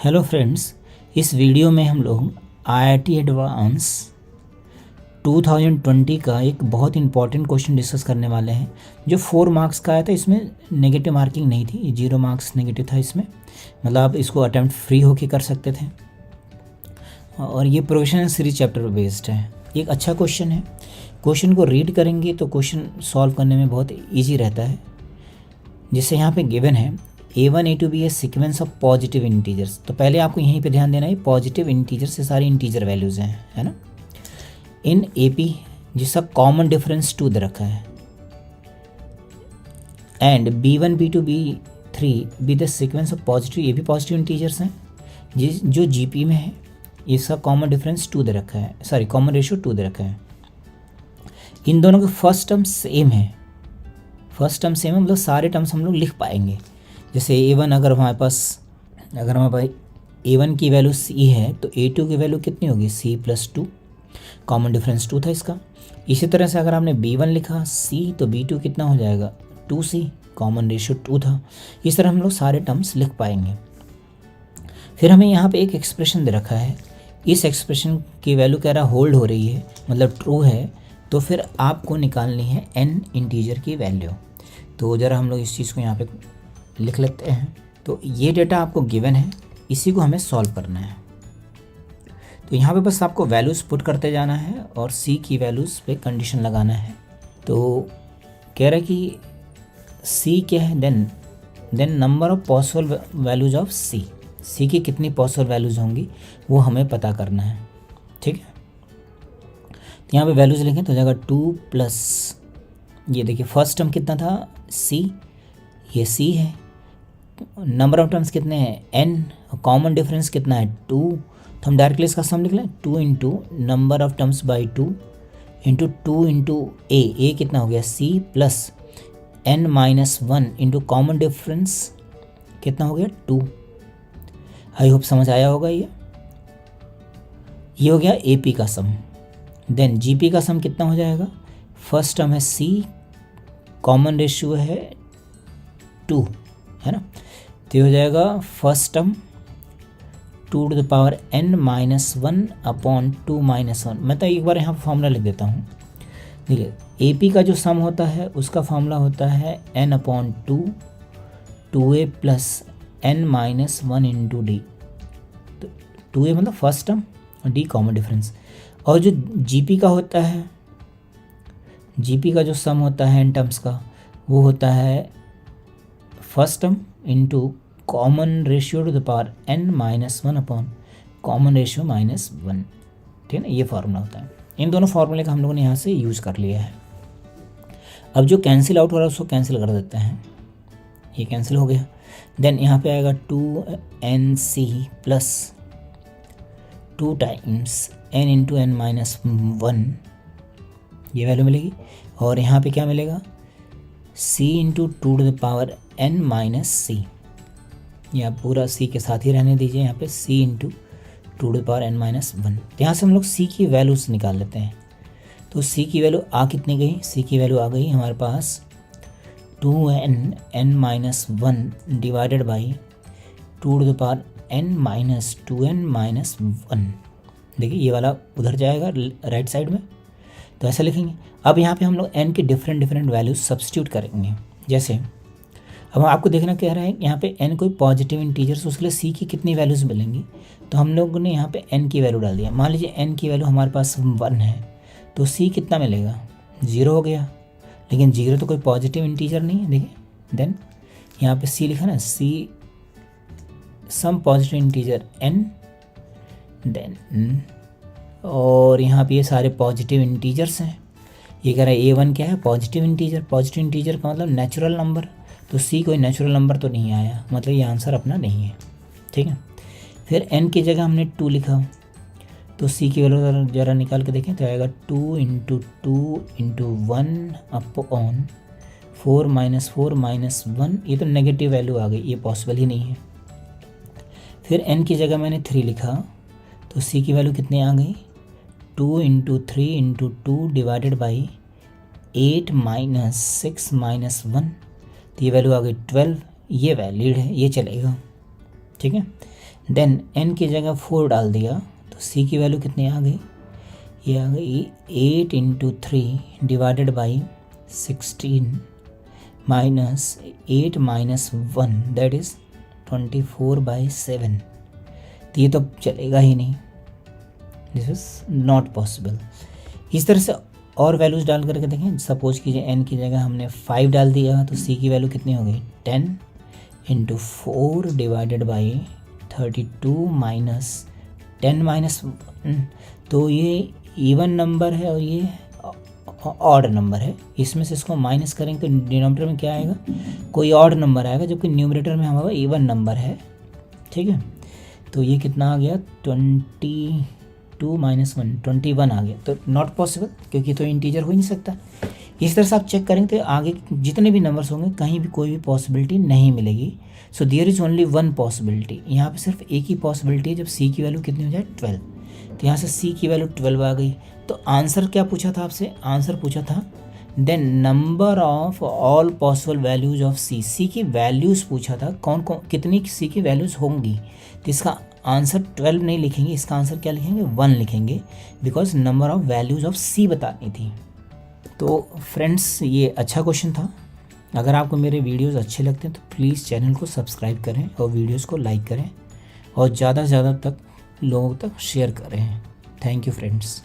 Hello friends, इस video में हम लोग आईआईटी एडवांस 2020 का एक बहुत इंपॉर्टेंट क्वेश्चन डिस्कस करने वाले हैं जो 4 मार्क्स का आया था। इसमें नेगेटिव मार्किंग नहीं थी, 0 मार्क्स नेगेटिव था इसमें, मतलब आप इसको अटेम्प्ट फ्री होके कर सकते थे। और ये प्रोफेशनल सीरीज चैप्टर पर बेस्ड है। एक अच्छा क्वेश्चन है। क्वेश्चन को रीड करेंगे तो क्वेश्चन सॉल्व करने में बहुत ईजी रहता है। जैसे यहाँ पे गिवन है A1 A2 B है सीक्वेंस ऑफ पॉजिटिव इंटीजर्स। तो पहले आपको यहीं पे ध्यान देना है, पॉजिटिव इंटीजर से सारी इंटीजर वैल्यूज़ हैं, है ना। इन AP जिसका कॉमन डिफरेंस 2 दे रखा है, and B1 B2 B3 be the sequence of positive, ये भी पॉजिटिव इंटीजर्स हैं जो GP में है, इसका कॉमन डिफरेंस 2 दे रखा है, सॉरी कॉमन रेशियो 2 दे रखा है। इन दोनों के फर्स्ट टर्म सेम है, मतलब सारे टर्म्स हम लोग लिख पाएंगे। जैसे A1 अगर हमारे पास A1 की वैल्यू C है तो A2 की वैल्यू कितनी होगी, C+2, कॉमन डिफरेंस 2 था इसका। इसी तरह से अगर आपने B1 लिखा C तो B2 कितना हो जाएगा, 2C, कॉमन रेशियो 2 था। इस तरह हम लोग सारे टर्म्स लिख पाएंगे। फिर हमें यहाँ पे एक एक्सप्रेशन दे रखा है, इस एक्सप्रेशन की वैल्यू कह रहा होल्ड हो रही है, मतलब ट्रू है, तो फिर आपको निकालनी है n इंटीजर की वैल्यू। तो ज़रा हम लोग इस चीज़ को यहाँ पे लिख लेते हैं। तो ये डेटा आपको गिवन है, इसी को हमें सॉल्व करना है। तो यहाँ पे बस आपको वैल्यूज़ पुट करते जाना है और C की वैल्यूज़ पे कंडीशन लगाना है। तो कह रहा है कि C क्या है, then number of possible values of C की कितनी पॉसिबल वैल्यूज़ होंगी वो हमें पता करना है, ठीक है। तो यहाँ पे वैल्यूज़ लिखें तो हो जाएगा 2 प्लस, ये देखिए फर्स्ट टर्म कितना था C, ये C है। नंबर ऑफ टर्म्स कितने हैं n, कॉमन डिफरेंस कितना है 2, तो हम डायरेक्टली इसका सम लिख लें, 2 into number of terms by 2 into 2 into A कितना हो गया C plus n-1 into common difference कितना हो गया 2। आई होप समझ आया होगा। ये हो गया AP का सम। देन GP का सम कितना हो जाएगा, फर्स्ट टर्म है C, कॉमन रेशियो है 2, है ना। तो ये हो जाएगा first term 2 to the power n-1 upon 2 - 1। मैं तो एक बार यहाँ फॉर्मूला लिख देता हूँ। देखिए AP का जो सम होता है उसका फॉर्मूला होता है n/2 2a plus n-1 into D. तो 2a मतलब फर्स्ट टर्म और डी कॉमन डिफरेंस। और जो GP का होता है, GP का जो सम होता है इन टर्म्स का, वो होता है first term into common ratio two the power n-1 upon common ratio -1, ठीक है ना। ये फार्मूला होता है। इन दोनों फार्मूले का हम लोगों ने यहाँ से यूज़ कर लिया है। अब जो कैंसिल आउट हो रहा है उसको कैंसिल कर देते हैं, ये कैंसिल हो गया। देन यहाँ पे आएगा 2nc plus 2 times n into n-1, ये वैल्यू मिलेगी। और यहाँ पे क्या मिलेगा, C into 2 to the power n-c, या पूरा C के साथ ही रहने दीजिए, यहाँ पे C into 2 to the power n-1। तो यहाँ से हम लोग C की वैल्यूज निकाल लेते हैं। तो C की वैल्यू कितनी गई, C की वैल्यू आ गई हमारे पास 2n-1 divided by 2 to the power n-2n-1। देखिए ये वाला उधर जाएगा राइट साइड में, तो ऐसा लिखेंगे। अब यहाँ पे हम लोग n की डिफरेंट वैल्यूज सब्स्टिट्यूट करेंगे। जैसे अब आपको देखना कह रहा है यहाँ पे n कोई पॉजिटिव इंटीजर्स, उसके लिए C की कितनी वैल्यूज़ मिलेंगी, तो हम लोगों ने यहाँ पे n की वैल्यू डाल दिया। मान लीजिए n की वैल्यू हमारे पास 1 है, तो C कितना मिलेगा, 0 हो गया। लेकिन 0 तो कोई पॉजिटिव इंटीजर नहीं है, देखिए। देन यहाँ पे C लिखा ना, C sum positive integer n, then और यहाँ पे ये सारे पॉजिटिव इंटीजर्स हैं। ये कह रहा है A1 क्या है, पॉजिटिव इंटीजर का मतलब नेचुरल नंबर, तो C कोई नेचुरल नंबर तो नहीं आया, मतलब ये आंसर अपना नहीं है, ठीक है। फिर n की जगह हमने 2 लिखा, तो C की वैल्यू ज़रा निकाल के देखें तो आएगा 2 इंटू 2 इंटू 1 अपॉन 4 - 4 - 1। ये तो नेगेटिव वैल्यू आ गई, ये पॉसिबल ही नहीं है। फिर n की जगह मैंने 3 लिखा, तो C की वैल्यू कितनी आ गई, 2 इंटू 3 इंटू 2 डिवाइडेड बाई 8 - 6 - 1, तो ये वैल्यू आ गई 12। ये वैलिड है, ये चलेगा, ठीक है। देन n की जगह 4 डाल दिया तो c की वैल्यू कितनी आ गई, ये आ गई 8 into 3 divided by 16 minus 8 minus 1 that is 24/7। तो ये तो चलेगा ही नहीं, दिस इज़ नॉट पॉसिबल। इस तरह से और वैल्यूज़ डाल करके देखें। सपोज कीजिए n की जगह हमने 5 डाल दिया तो c की वैल्यू कितनी हो गई 10 into 4 divided by 32 minus 10 minus 1। तो ये इवन नंबर है और ये ऑड नंबर है, इसमें से इसको माइनस करेंगे तो डिनोमिनेटर में क्या आएगा, कोई ऑड नंबर आएगा, जबकि न्यूमरेटर में हमारा इवन नंबर है। ठीक है, तो ये कितना आ गया 22 माइनस 1 21 आ गया। तो नॉट पॉसिबल, क्योंकि तो इंटीजर हो ही नहीं सकता। इस तरह से आप चेक करेंगे तो आगे जितने भी नंबर्स होंगे कहीं भी कोई भी पॉसिबिलिटी नहीं मिलेगी। So there is only one possibility. यहाँ पे सिर्फ एक ही पॉसिबिलिटी है, जब सी की वैल्यू कितनी हो जाए 12। तो यहाँ से सी की वैल्यू 12 आ गई। तो आंसर क्या पूछा था आपसे, आंसर पूछा था then number of all possible values of C. C की वैल्यूज़ पूछा था, कौन कौन कितनी सी की वैल्यूज़ होंगी। तो इसका आंसर 12 नहीं लिखेंगे, इसका आंसर क्या लिखेंगे 1 लिखेंगे, because number of values of C बतानी थी। तो फ्रेंड्स ये अच्छा क्वेश्चन था। अगर आपको मेरे वीडियोस अच्छे लगते हैं तो प्लीज़ चैनल को सब्सक्राइब करें और वीडियोस को लाइक करें और ज़्यादा से ज़्यादा तक लोगों तक शेयर करें। Thank you friends.